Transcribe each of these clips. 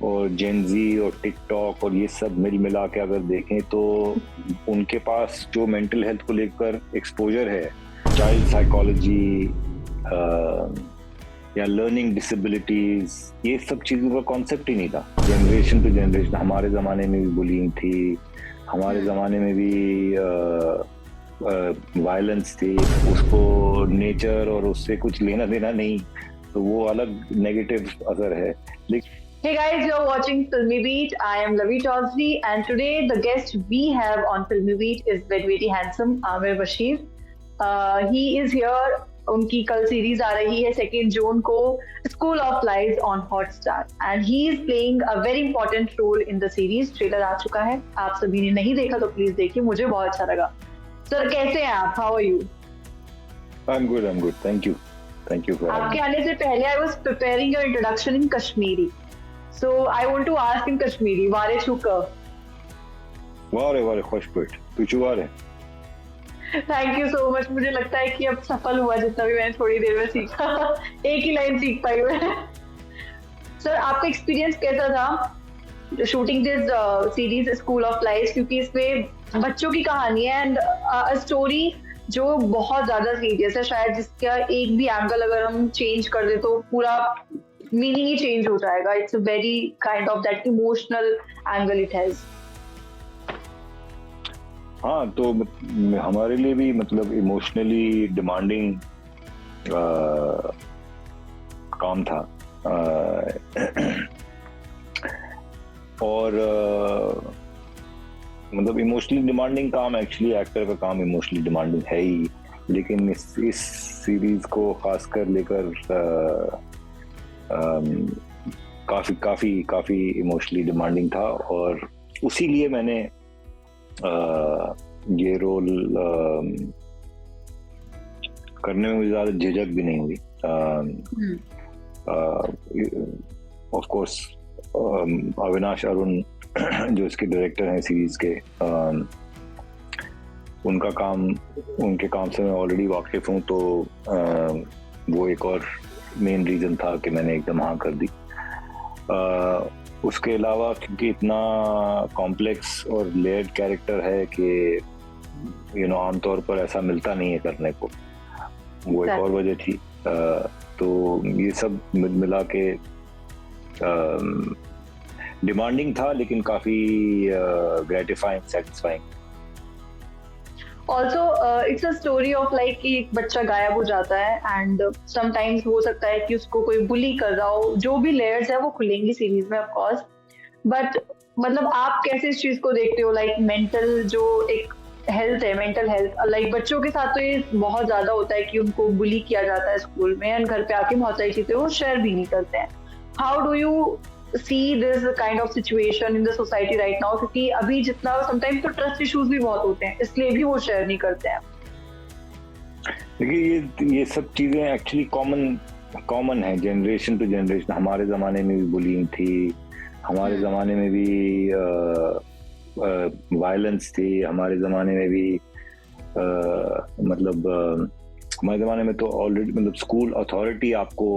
और जेनजी और टिकटॉक और ये सब मिल मिला के अगर देखें तो उनके पास जो मेंटल हेल्थ को लेकर एक्सपोजर है, चाइल्ड साइकोलॉजी या लर्निंग डिसेबिलिटीज, ये सब चीज़ों का कॉन्सेप्ट ही नहीं था। जनरेशन टू जनरेशन हमारे ज़माने में भी बुलिंग थी, हमारे ज़माने में भी वायलेंस थी, उसको नेचर और उससे कुछ लेना देना नहीं, तो वो अलग नेगेटिव असर है। लेकिन Hey guys, you're watching Filmy Beat. I am Lavi Chaudhary, and today the guest we have on Filmy Beat is very very handsome Amir Bashir. He is here. उनकी कल सीरीज आ रही है 2 जून को, school of lies on Hotstar, and he is playing a very important role in the series. Trailer आ चुका है, आप सभी ने नहीं देखा तो प्लीज देखिए, मुझे बहुत अच्छा लगा। सर कैसे हैं आप? How are you? I am good, thank you for आपके आने से पहले I was preparing your introduction in Kashmiri, so I want to ask in Kashmiri, वारे छुका। वारे खुश पेट तू चुवारे। Thank you so much. मुझे लगता है कि अब सफल हुआ जितना भी मैंने थोड़ी देर में सीखा। एक ही लाइन सीख पाई मैं। सर आपका एक्सपीरियंस कैसा था shooting this series school of life, क्योंकि इसमें बच्चों की कहानी है एंड स्टोरी जो बहुत ज्यादा सीरियस है, शायद जिसका एक भी एंगल अगर हम चेंज कर दे तो पूरा मीनिंग ही चेंज हो जाएगा। It's a very kind of that emotional angle it has. हाँ, तो हमारे लिए भी मतलब इमोशनली डिमांडिंग काम था, और मतलब इमोशनली डिमांडिंग काम, एक्चुअली एक्टर का काम इमोशनली डिमांडिंग है ही, लेकिन इस सीरीज को खासकर लेकर काफी इमोशनली डिमांडिंग था, और उसी लिए मैंने ये रोल करने में मुझे ज्यादा झिझक भी नहीं हुई। ऑफ कोर्स अविनाश अरुण जो इसके डायरेक्टर हैं सीरीज के, उनके काम से मैं ऑलरेडी वाकिफ हूँ, तो वो एक और मेन रीजन था कि मैंने एकदम हाँ कर दी। उसके अलावा क्योंकि इतना कॉम्प्लेक्स और लेयर्ड कैरेक्टर है कि आमतौर पर ऐसा मिलता नहीं है करने को, वो एक और वजह थी। तो ये सब मिला के डिमांडिंग था, लेकिन काफी gratifying, satisfying. Also it's a story of like कि एक बच्चा गायब हो जाता है एंड समटाइम्स हो सकता है कि उसको कोई बुली कर रहा हो, जो भी लेयर्स है वो खुलेंगी सीरीज में ऑफ कोर्स। बट मतलब आप कैसे इस चीज को देखते हो, लाइक मेंटल जो एक हेल्थ है, मेंटल हेल्थ, लाइक बच्चों के साथ तो ये बहुत ज्यादा होता है कि उनको बुली किया जाता है स्कूल में एंड घर पे आके बहुत सारी चीजें वो शेयर भी नहीं करते हैं। How do you see this kind of situation in the society right now, क्योंकि अभी जितना sometimes तो ट्रस्ट इश्यूज भी बहुत होते हैं, इसलिए भी वो शेयर नहीं करते हैं। देखिए ये सब चीजें एक्चुअली कॉमन है, जनरेशन टू जनरेशन। हमारे जमाने में भी बुलिंग थी, हमारे जमाने में भी वायलेंस थी, हमारे जमाने में भी मतलब हमारे जमाने में तो ऑलरेडी मतलब स्कूल अथॉरिटी आपको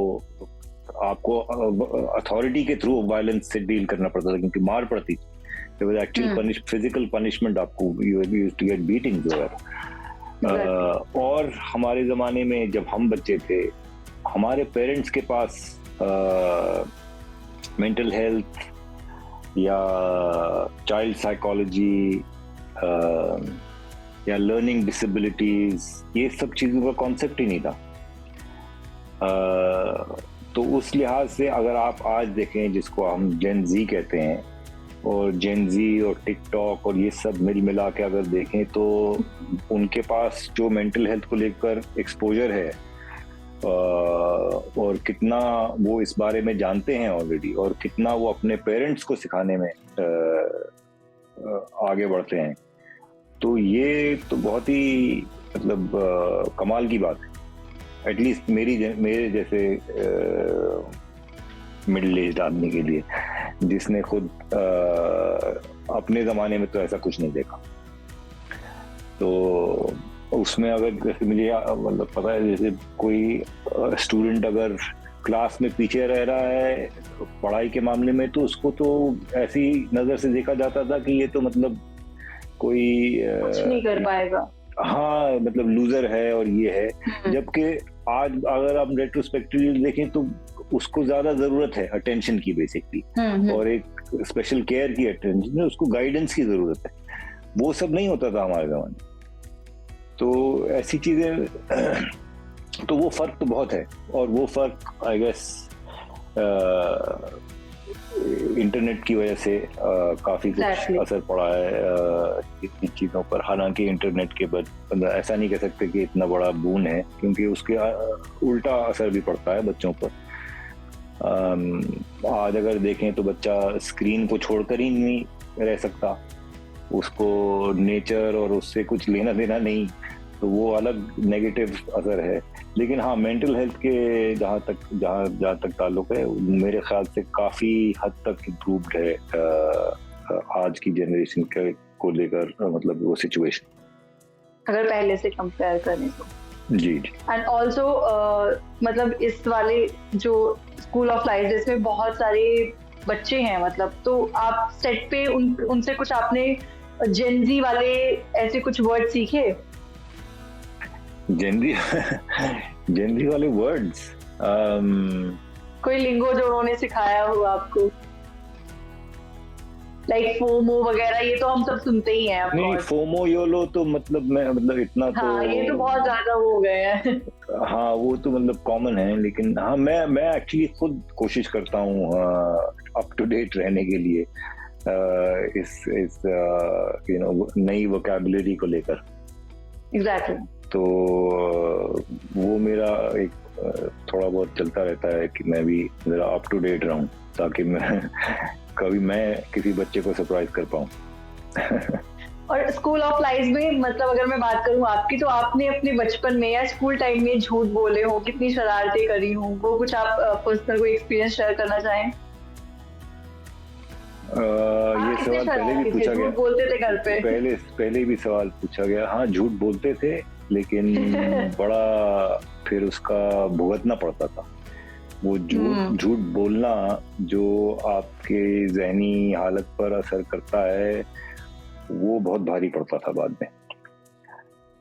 अथॉरिटी के थ्रू वायलेंस से डील करना पड़ता था, क्योंकि मार पड़ती थी। एक्चुअल फिजिकल पनिशमेंट, आपको you used to get beatings over. और हमारे जमाने में जब हम बच्चे थे, हमारे पेरेंट्स के पास मेंटल हेल्थ या चाइल्ड साइकोलॉजी या लर्निंग डिसेबिलिटीज, ये सब चीजों का कॉन्सेप्ट ही नहीं था। तो उस लिहाज से अगर आप आज देखें, जिसको हम जेन जी कहते हैं, और जेन जी और टिकटॉक और ये सब मिल मिला के अगर देखें, तो उनके पास जो मेंटल हेल्थ को लेकर एक्सपोजर है और कितना वो इस बारे में जानते हैं ऑलरेडी, और कितना वो अपने पेरेंट्स को सिखाने में आगे बढ़ते हैं, तो ये तो बहुत ही मतलब कमाल की बात है। एटलीस्ट मेरे जैसे मिडिल एज आदमी के लिए, जिसने खुद अपने ज़माने में तो ऐसा कुछ नहीं देखा। तो उसमें अगर जैसे मुझे मतलब पता है, जैसे कोई स्टूडेंट अगर क्लास में पीछे रह रहा है पढ़ाई के मामले में, तो उसको तो ऐसी नजर से देखा जाता था कि ये तो मतलब कोई कुछ नहीं कर पाएगा, हाँ मतलब लूजर है और ये है। जबकि आज अगर आप रेट्रोस्पेक्टिवली देखें तो उसको ज्यादा जरूरत है अटेंशन की बेसिकली, और एक स्पेशल केयर की अटेंशन, उसको गाइडेंस की जरूरत है। वो सब नहीं होता था हमारे जमाने। तो ऐसी चीजें तो वो फर्क तो बहुत है, और वो फर्क आई गेस इंटरनेट की वजह से काफी कुछ असर पड़ा है इन चीजों पर। हालांकि इंटरनेट के बाद ऐसा नहीं कह सकते कि इतना बड़ा बून है, क्योंकि उसके उल्टा असर भी पड़ता है बच्चों पर। आज अगर देखें तो बच्चा स्क्रीन को छोड़कर ही नहीं रह सकता, उसको नेचर और उससे कुछ लेना देना नहीं, तो वो अलग नेगेटिव असर है। लेकिन हाँ, मेंटल हेल्थ के जहाँ तक ताल्लुक है, मेरे ख्याल से काफी हद तक इम्प्रूव्ड है आज की जनरेशन को लेकर, मतलब वो सिचुएशन अगर पहले से कंपेयर करें तो। जी। एंड ऑल्सो मतलब इस वाले जो स्कूल ऑफ लाइफ जिसमें बहुत सारे बच्चे हैं, मतलब तो आप सेट पे उनसे कुछ आपने जेनजी वाले ऐसे कुछ वर्ड सीखे? जेनजी वाले वर्ड्स, कोई लिंगो जो उन्होंने सिखाया हो आपको, लाइक फोमो वगैरह? ये तो हम सब सुनते ही हैं। नहीं, फोमो योलो तो मतलब इतना हाँ, तो ये तो बहुत ज्यादा हो गए हैं। हाँ, वो तो मतलब कॉमन है। लेकिन हाँ, मैं एक्चुअली खुद कोशिश करता हूँ अप टू डेट रहने के लिए इस नई वोकैबुलरी को लेकर। एग्जैक्टली। तो वो मेरा एक थोड़ा बहुत चलता रहता है कि मैं भी जरा अप टू डेट रहूं, ताकि मैं किसी बच्चे को सरप्राइज कर पाऊं। और स्कूल ऑफ लाइफ में, मतलब अगर मैं बात करूं आपकी, तो आपने अपने बचपन में या स्कूल टाइम में झूठ बोले हो, कितनी शरारतें करी हो, वो कुछ आप पर्सनल कोई एक्सपीरियंस शेयर करना चाहें? ये सवाल पहले भी पूछा गया, बोलते थे घर पे? पहले भी सवाल पूछा गया। हाँ, झूठ बोलते थे, लेकिन बड़ा फिर उसका भुगतना पड़ता था। वो झूठ बोलना जो आपके जहनी हालत पर असर करता है, वो बहुत भारी पड़ता था बाद में।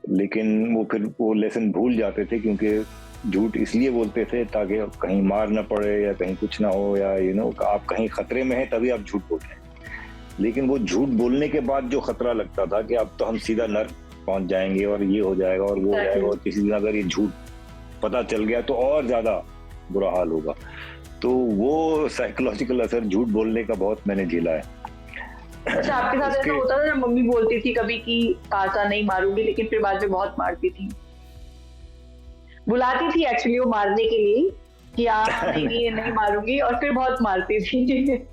लेकिन वो फिर वो लेसन भूल जाते थे, क्योंकि झूठ इसलिए बोलते थे ताकि कहीं मार ना पड़े या कहीं कुछ ना हो, या आप कहीं खतरे में हैं तभी आप झूठ बोलते हैं। लेकिन वो झूठ बोलने के बाद जो खतरा लगता था कि अब तो हम सीधा नर्क पहुंच जाएंगे और ये हो जाएगा और वो हो जाएगा, और किसी दिन अगर ये झूठ पता चल गया तो और ज्यादा बुरा हाल होगा। तो वो साइकोलॉजिकल असर झूठ बोलने का बहुत मैंने झेला है। अच्छा, आपके साथ ऐसा होता था? मम्मी बोलती थी कभी कि पासा नहीं मारूंगी, लेकिन फिर बाद में बहुत मारती थी, बुलाती थी एक्चुअली वो मारने के लिए कि आप नहीं मारूंगी, और फिर बहुत मारती थी।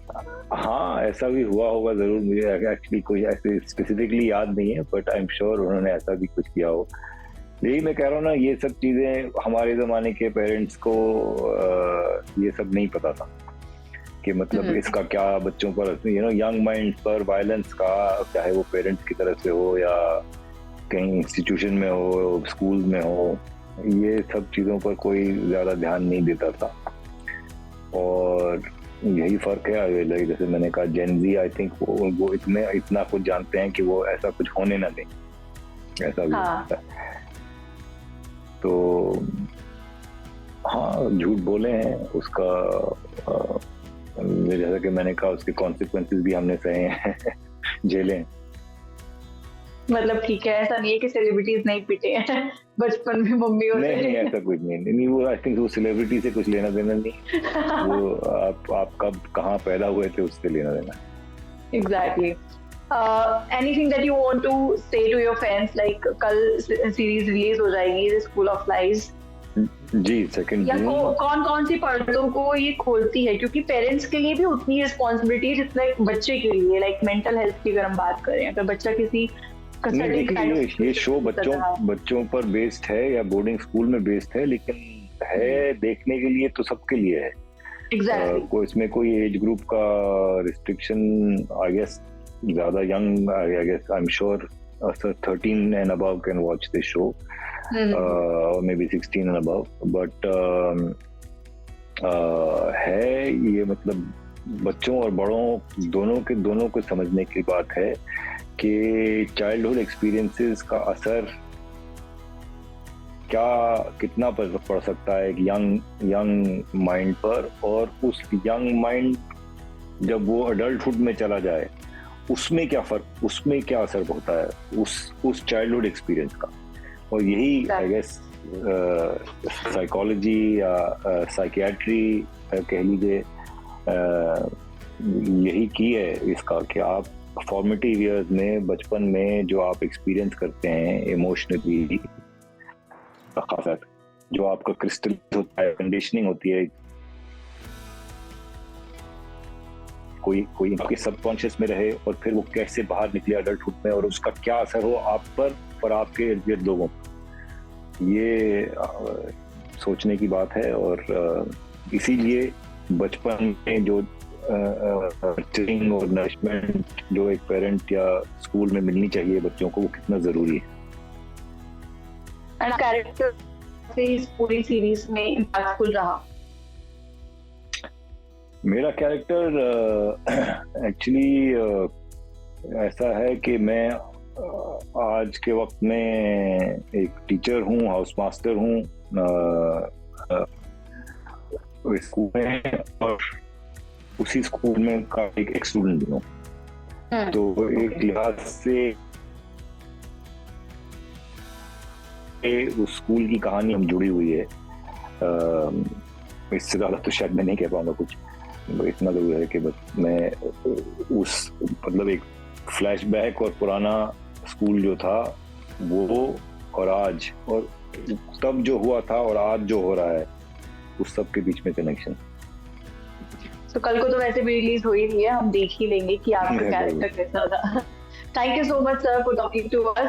हाँ, ऐसा भी हुआ होगा जरूर। मुझे एक्चुअली कोई ऐसे स्पेसिफिकली याद नहीं है, बट आई एम श्योर उन्होंने ऐसा भी कुछ किया हो। यही मैं कह रहा हूँ ना, ये सब चीजें हमारे जमाने के पेरेंट्स को ये सब नहीं पता था कि मतलब इसका क्या बच्चों पर, यंग माइंड पर वायलेंस का, चाहे वो पेरेंट्स की तरफ से हो या कहीं इंस्टीट्यूशन में हो, स्कूल में हो, ये सब चीजों पर कोई ज्यादा ध्यान नहीं देता था। और यही फर्क है। जैसे मैंने कहा, जेनजी आई थिंक वो इतना कुछ जानते हैं कि वो ऐसा कुछ होने ना दें, ऐसा भी होता है। तो हाँ, झूठ बोले हैं, उसका जैसा कि मैंने कहा, उसके कॉन्सिक्वेंसेस भी हमने सहे हैं, झेले। मतलब ठीक है, ऐसा नहीं है कि सेलिब्रिटीज नहीं पिटे हैं बचपन में मम्मी और नहीं, ऐसा कुछ नहीं। वो आई थिंक वो सेलिब्रिटी से कुछ लेना देना नहीं, वो आप कब कहाँ पैदा हुए थे उससे लेना देना। Exactly. Anything that you want to say to your fans, like कल सीरीज रिलीज हो जाएगी स्कूल ऑफ लाइफ जी, 2 जून। कौन सी पर्दों को ये खोलती है? क्योंकि पेरेंट्स के लिए भी उतनी रिस्पॉन्सिबिलिटी जितना एक बच्चे के लिए, लाइक मेंटल हेल्थ की अगर हम बात करें, अगर बच्चा किसी ये शो बच्चों पर बेस्ड है या बोर्डिंग स्कूल में बेस्ड है, लेकिन है देखने के लिए तो सबके लिए है। Exactly. इसमें कोई एज ग्रुप का रिस्ट्रिक्शन आई गेस ज्यादा young, I guess I am sure 13 and above can watch this show, or maybe 16 and above, but है ये, मतलब बच्चों और बड़ों दोनों को समझने की बात है कि चाइल्डहुड एक्सपीरियंसेस का असर कितना पड़ सकता है एक यंग माइंड पर, और उस यंग माइंड जब वो अडल्टहुड में चला जाए उसमें क्या असर होता है उस चाइल्डहुड एक्सपीरियंस का। और यही आई गेस साइकोलॉजी या साइकियाट्री कह लीजिए यही की है इसका, कि आप फॉर्मेटिव ईयर्स में, बचपन में जो आप एक्सपीरियंस करते हैं इमोशनली, खासा जो आपका क्रिस्टल होता है, कंडीशनिंग होती है, कोई आपके सबकॉन्शियस में रहे और फिर वो कैसे बाहर निकले अडल्टहुड में, और उसका क्या असर हो आप पर और आपके इर्द-गिर्द लोगों पर, ये सोचने की बात है। और इसीलिए बचपन में जो नर्चरिंग और नरिशमेंट जो एक पेरेंट या स्कूल में मिलनी चाहिए बच्चों को, वो कितना जरूरी है। कैरेक्टर इस पूरी सीरीज में इम्पैक्टफुल रहा? मेरा कैरेक्टर एक्चुअली ऐसा है कि मैं आज के वक्त में एक टीचर हूँ, हाउस मास्टर हूँ स्कूल में, और उसी स्कूल में का एक स्टूडेंट भी हूँ। तो एक लिहाज से उस स्कूल की कहानी हम जुड़ी हुई है। इससे ज्यादा तो शायद मैं नहीं कह पाऊंगा कुछ, इतना जरूर है कि मैं उस मतलब एक फ्लैशबैक और पुराना स्कूल जो था वो और आज, और तब जो हुआ था और आज जो हो रहा है, उस सब के बीच में कनेक्शन। तो कल को तो वैसे भी रिलीज हो ही रही है, हम देख ही लेंगे कि आपका कैरेक्टर कैसा था। Thank you so much sir for talking to us.